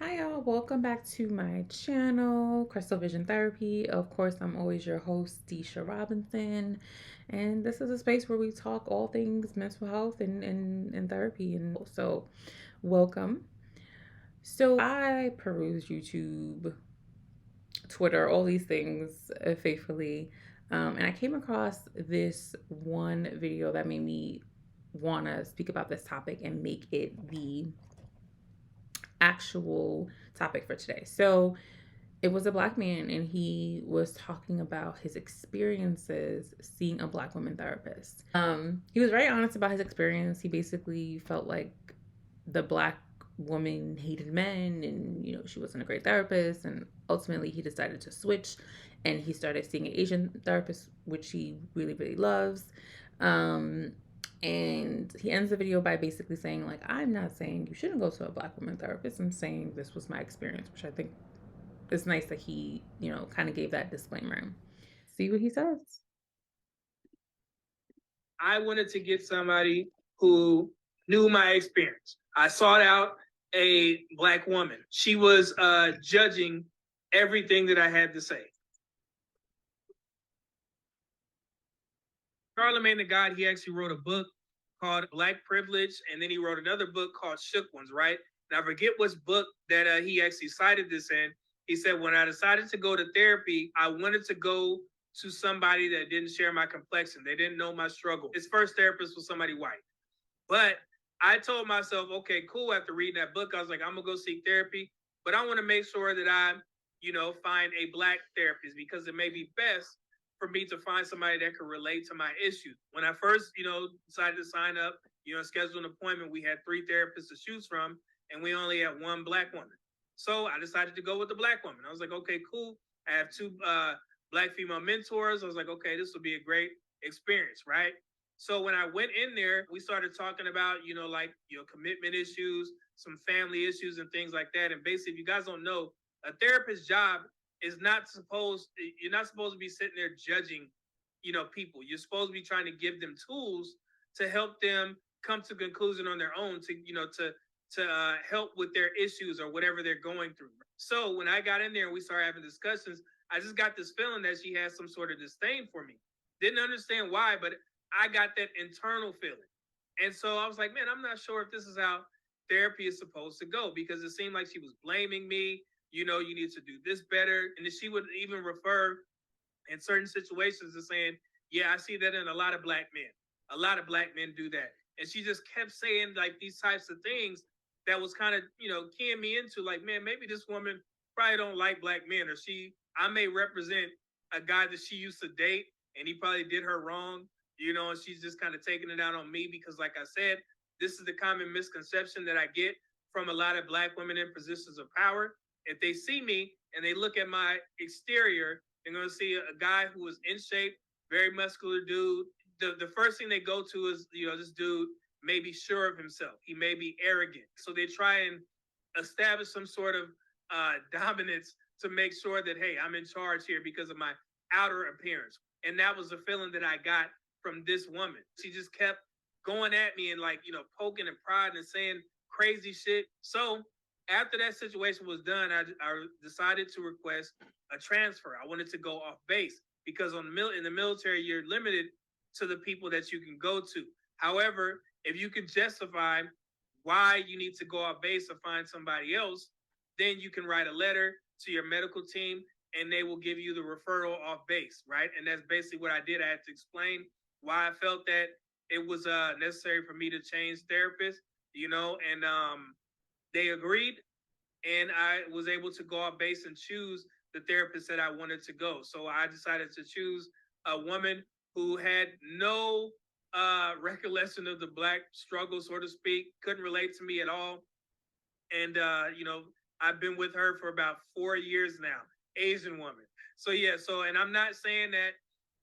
Hi, y'all. Welcome back to my channel, Crystal Vision Therapy. Of course, I'm always your host, Deisha Robinson. And this is a space where we talk all things mental health and therapy. And so, welcome. So, I peruse YouTube, Twitter, all these things faithfully. And I came across this one video that made me want to speak about this topic and make it the actual topic for today. So, it was a black man, and he was talking about his experiences seeing a black woman therapist. He was very honest about his experience. He basically felt like the black woman hated men, and she wasn't a great therapist. And ultimately, he decided to switch, and he started seeing an Asian therapist, which he really really loves. Um, and he ends the video by basically saying, like, I'm not saying you shouldn't go to a black woman therapist. I'm saying this was my experience, which I think it's nice that he, kind of gave that disclaimer. See what he says. I wanted to get somebody who knew my experience. I sought out a black woman. She was judging everything that I had to say. Charlemagne the God, he actually wrote a book called Black Privilege, and then he wrote another book called Shook Ones, right? And I forget which book that he actually cited this in. He said, when I decided to go to therapy, I wanted to go to somebody that didn't share my complexion. They didn't know my struggle. His first therapist was somebody white. But I told myself, okay, cool. After reading that book, I was like, I'm gonna go seek therapy, but I want to make sure that I, find a black therapist because it may be best for me to find somebody that can relate to my issues. When I first, decided to sign up, schedule an appointment, we had 3 therapists to choose from, and we only had one black woman. So I decided to go with the black woman. I was like, okay, cool. I have 2 black female mentors. I was like, okay, this will be a great experience, right? So when I went in there, we started talking about, commitment issues, some family issues and things like that. And basically, if you guys don't know, a therapist's job is not supposed, you're not supposed to be sitting there judging, people. You're supposed to be trying to give them tools to help them come to conclusion on their own to help with their issues or whatever they're going through. So when I got in there and we started having discussions, I just got this feeling that she has some sort of disdain for me. Didn't understand why, but I got that internal feeling. And so I was like, man, I'm not sure if this is how therapy is supposed to go because it seemed like she was blaming me. You need to do this better. And then she would even refer in certain situations to saying, yeah, I see that in a lot of black men. A lot of black men do that. And she just kept saying like these types of things that was kind of, keying me into like, man, maybe this woman probably don't like black men or I may represent a guy that she used to date and he probably did her wrong, and she's just kind of taking it out on me because, like I said, this is the common misconception that I get from a lot of black women in positions of power. If they see me and they look at my exterior, they're going to see a guy who is in shape, very muscular dude. The first thing they go to is, this dude may be sure of himself. He may be arrogant. So they try and establish some sort of dominance to make sure that, hey, I'm in charge here because of my outer appearance. And that was the feeling that I got from this woman. She just kept going at me and like, poking and prodding and saying crazy shit. So after that situation was done, I decided to request a transfer. I wanted to go off base because in the military, you're limited to the people that you can go to. However, if you can justify why you need to go off base or find somebody else, then you can write a letter to your medical team and they will give you the referral off base, right? And that's basically what I did. I had to explain why I felt that it was necessary for me to change therapists, and they agreed, and I was able to go off base and choose the therapist that I wanted to go. So I decided to choose a woman who had no recollection of the black struggle, so to speak, couldn't relate to me at all. And, I've been with her for about 4 years now, Asian woman. So, yeah, and I'm not saying that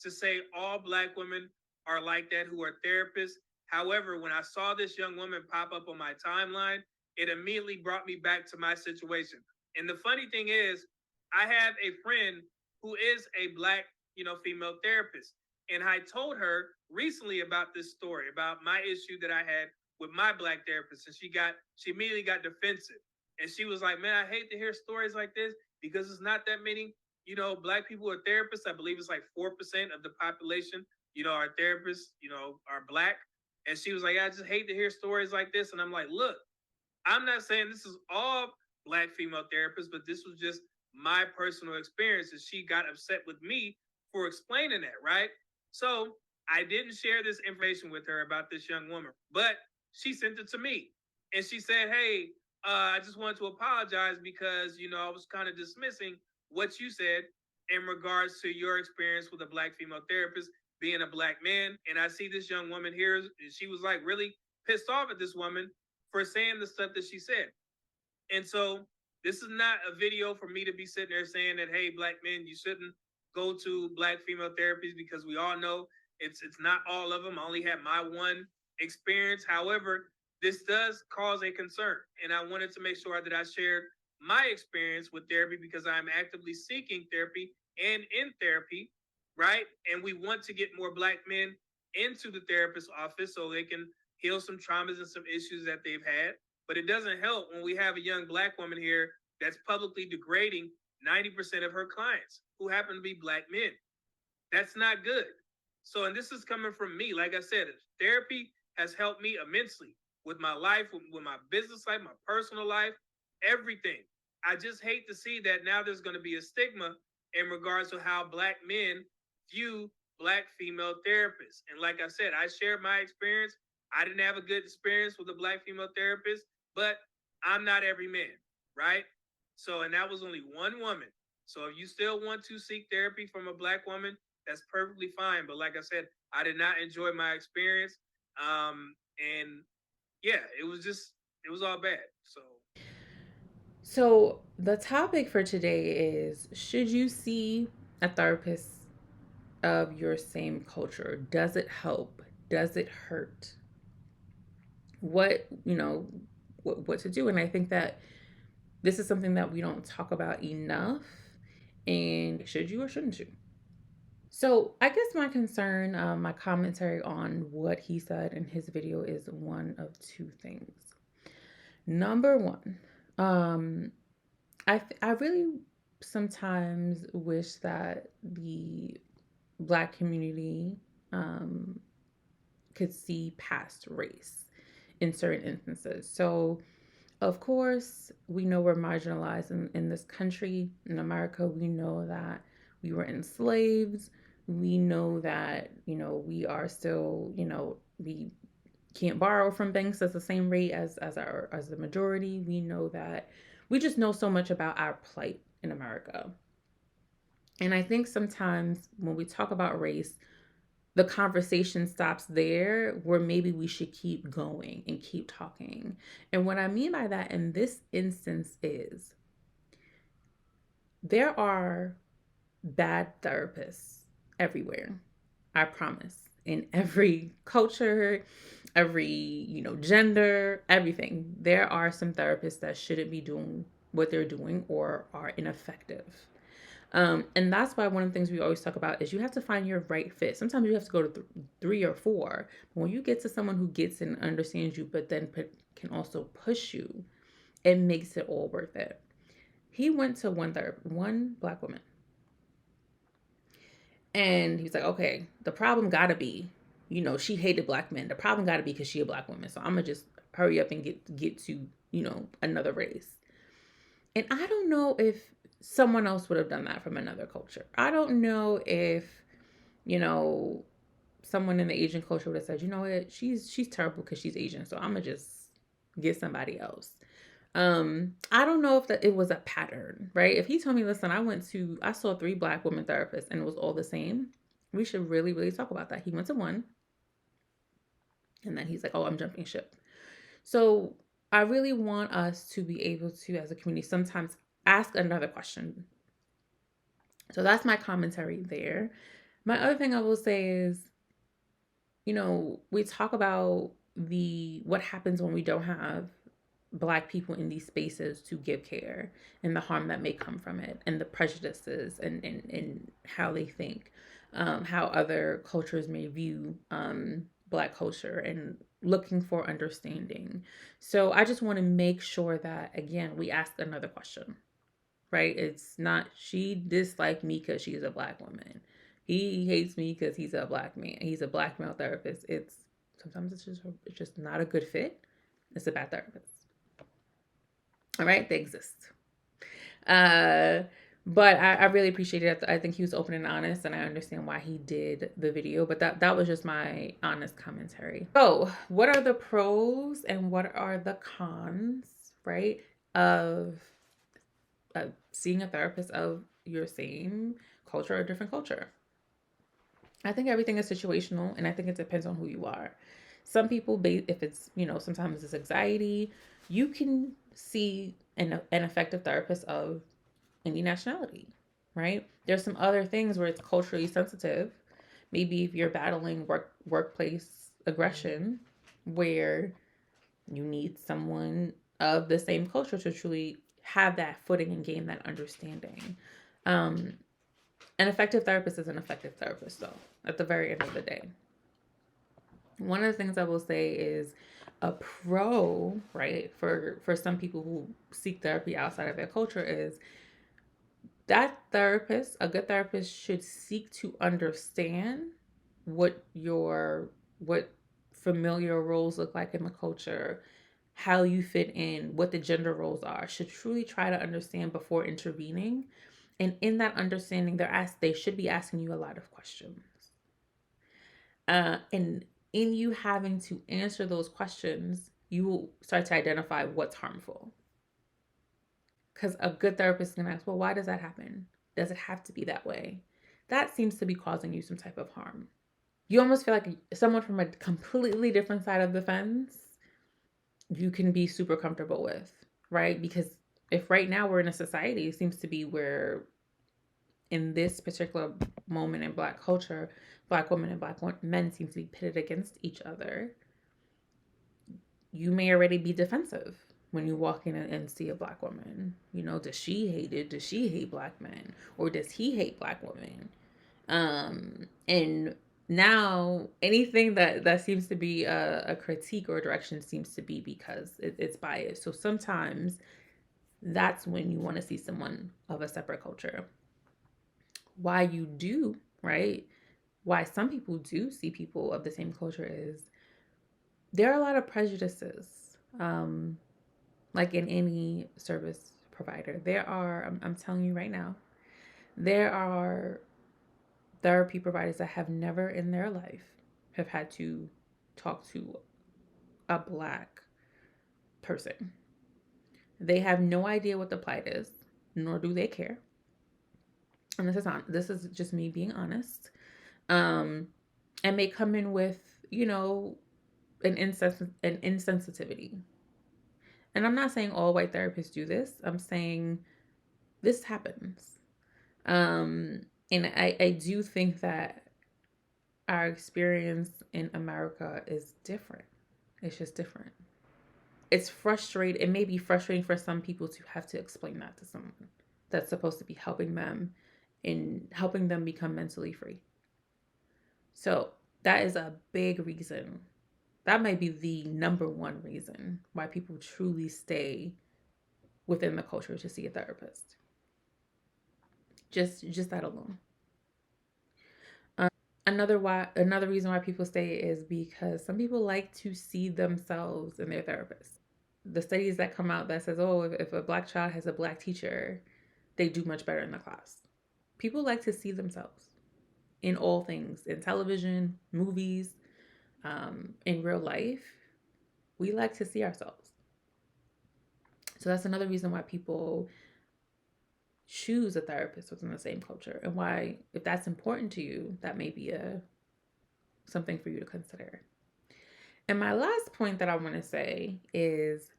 to say all black women are like that who are therapists. However, when I saw this young woman pop up on my timeline, it immediately brought me back to my situation. And the funny thing is, I have a friend who is a black, female therapist. And I told her recently about this story, about my issue that I had with my black therapist. And she immediately got defensive. And she was like, man, I hate to hear stories like this because it's not that many, black people are therapists. I believe it's like 4% of the population, are therapists, are black. And she was like, I just hate to hear stories like this. And I'm like, look, I'm not saying this is all black female therapists, but this was just my personal experience. And she got upset with me for explaining that, right? So I didn't share this information with her about this young woman, but she sent it to me. And she said, hey, I just wanted to apologize because, I was kind of dismissing what you said in regards to your experience with a black female therapist being a black man. And I see this young woman here, and she was like really pissed off at this woman for saying the stuff that she said. And so this is not a video for me to be sitting there saying that, hey, black men, you shouldn't go to black female therapies, because we all know it's not all of them. I only had my one experience. However, this does cause a concern. And I wanted to make sure that I shared my experience with therapy, because I'm actively seeking therapy and in therapy, right? And we want to get more black men into the therapist's office so they can heal some traumas and some issues that they've had. But it doesn't help when we have a young black woman here that's publicly degrading 90% of her clients who happen to be black men. That's not good. So, and this is coming from me. Like I said, therapy has helped me immensely with my life, with my business life, my personal life, everything. I just hate to see that now there's going to be a stigma in regards to how black men view black female therapists. And like I said, I shared my experience. I didn't have a good experience with a black female therapist, but I'm not every man, right? So, and that was only one woman. So if you still want to seek therapy from a black woman, that's perfectly fine. But like I said, I did not enjoy my experience. And yeah, it was all bad. So the topic for today is, should you see a therapist of your same culture? Does it help? Does it hurt? What, what to do? And I think that this is something that we don't talk about enough. And should you or shouldn't you? So I guess my concern, my commentary on what he said in his video is one of two things. Number one, I really sometimes wish that the black community could see past race in certain instances. So, of course, we know we're marginalized in this country, in America. We know that we were enslaved. We know that, we are still, we can't borrow from banks at the same rate as the majority. We know that we just know so much about our plight in America. And I think sometimes when we talk about race, the conversation stops there, where maybe we should keep going and keep talking. And what I mean by that in this instance is, there are bad therapists everywhere. I promise. In every culture, every, gender, everything. There are some therapists that shouldn't be doing what they're doing or are ineffective. And that's why one of the things we always talk about is you have to find your right fit. Sometimes you have to go to 3 or 4. But when you get to someone who gets and understands you, but then can also push you, it makes it all worth it. He went to one black woman. And he's like, okay, the problem gotta be, she hated black men. The problem gotta be because she a black woman. So I'm gonna just hurry up and get to, another race. And I don't know if someone else would have done that from another culture. I don't know if, someone in the Asian culture would have said, you know what, she's terrible because she's Asian, so I'm gonna just get somebody else. I don't know if it was a pattern, right? If he told me, listen, I saw 3 black women therapists and it was all the same, we should really, really talk about that. He went to one, and then he's like, oh, I'm jumping ship. So I really want us to be able to, as a community, sometimes ask another question. So that's my commentary there. My other thing I will say is, we talk about what happens when we don't have black people in these spaces to give care, and the harm that may come from it, and the prejudices and how they think, how other cultures may view black culture, and looking for understanding. So I just want to make sure that, again, we ask another question, right? It's not she disliked me because she's a black woman. He hates me because he's a black man. He's a black male therapist. It's sometimes it's just not a good fit. It's a bad therapist. All right, they exist. Uh, but I really appreciate it. I think he was open and honest, and I understand why he did the video. But that was just my honest commentary. So, what are the pros and what are the cons, right, of seeing a therapist of your same culture or different culture? I think everything is situational, and I think it depends on who you are. Some people, if it's, sometimes it's anxiety, you can see an effective therapist of any nationality, right? There's some other things where it's culturally sensitive. Maybe if you're battling workplace aggression, where you need someone of the same culture to truly have that footing and gain that understanding. Um, an effective therapist is an effective therapist, though, at the very end of the day. One of the things I will say is a pro, right, for some people who seek therapy outside of their culture is that therapist, a good therapist, should seek to understand what familiar roles look like in the culture, how you fit in, what the gender roles are. Should truly try to understand before intervening. And in that understanding, they should be asking you a lot of questions. And in you having to answer those questions, you will start to identify what's harmful. Because a good therapist can ask, well, why does that happen? Does it have to be that way? That seems to be causing you some type of harm. You almost feel like someone from a completely different side of the fence you can be super comfortable with, right? Because if right now we're in a society, it seems to be where in this particular moment in Black culture, Black women and Black men seem to be pitted against each other. You may already be defensive when you walk in and see a Black woman. Does she hate it? Does she hate Black men? Or does he hate Black women? And now anything that seems to be a critique or a direction seems to be because it's biased. So sometimes that's when you want to see someone of a separate culture. Why you do, right? Why some people do see people of the same culture is there are a lot of prejudices. Like in any service provider, I'm telling you right now, there are therapy providers that have never in their life have had to talk to a Black person. They have no idea what the plight is, nor do they care. And this is just me being honest. And may come in with, an insensitivity. And I'm not saying all white therapists do this. I'm saying this happens. And I do think that our experience in America is different. It's just different. It's frustrating. It may be frustrating for some people to have to explain that to someone that's supposed to be helping them in helping them become mentally free. So that is a big reason. That might be the number one reason why people truly stay within the culture to see a therapist. Just that alone. Another reason why people stay is because some people like to see themselves in their therapist. The studies that come out that says, oh, if a Black child has a Black teacher, they do much better in the class. People like to see themselves in all things, in television, movies, in real life. We like to see ourselves. So that's another reason why people choose a therapist within the same culture, and why, if that's important to you, that may be something for you to consider. And my last point that I want to say is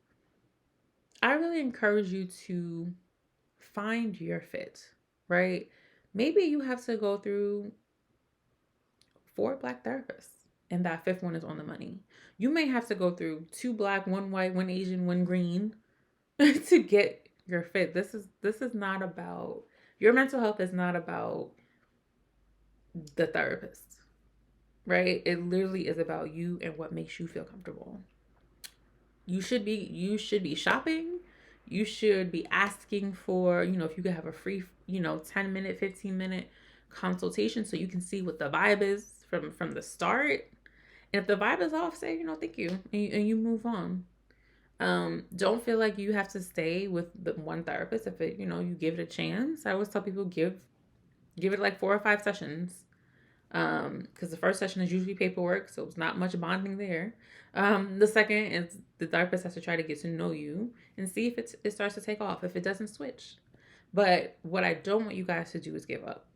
I really encourage you to find your fit, right? Maybe you have to go through 4 Black therapists and that 5th one is on the money. You may have to go through 2 Black, 1 white, 1 Asian, 1 green to get your fit. This is not about your mental health is not about the therapist, right? It literally is about you and what makes you feel comfortable. You should be shopping. You should be asking for, if you could have a free, 10-minute, 15-minute consultation so you can see what the vibe is from the start. And if the vibe is off, say, thank you, and you move on. Don't feel like you have to stay with the one therapist if you give it a chance. I always tell people give it like 4 or 5 sessions. Because the first session is usually paperwork, so it's not much bonding there. The second is the therapist has to try to get to know you and see if it starts to take off. If it doesn't, switch. But what I don't want you guys to do is give up.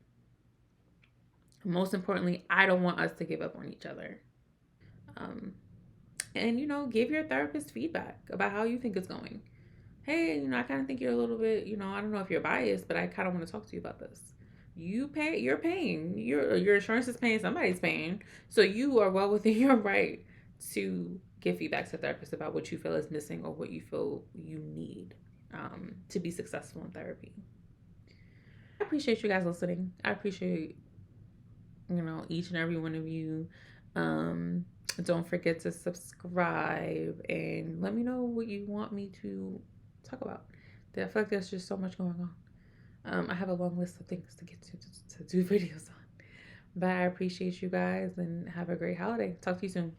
Most importantly, I don't want us to give up on each other. Um, and give your therapist feedback about how you think it's going. Hey, I kind of think you're a little bit, I don't know if you're biased, but I kind of want to talk to you about this. You're paying. Your insurance is paying, somebody's paying. So you are well within your right to give feedback to therapists about what you feel is missing or what you feel you need to be successful in therapy. I appreciate you guys listening. I appreciate, each and every one of you. Um, don't forget to subscribe and let me know what you want me to talk about. I feel like there's just so much going on. I have a long list of things to get to do videos on. But I appreciate you guys and have a great holiday. Talk to you soon.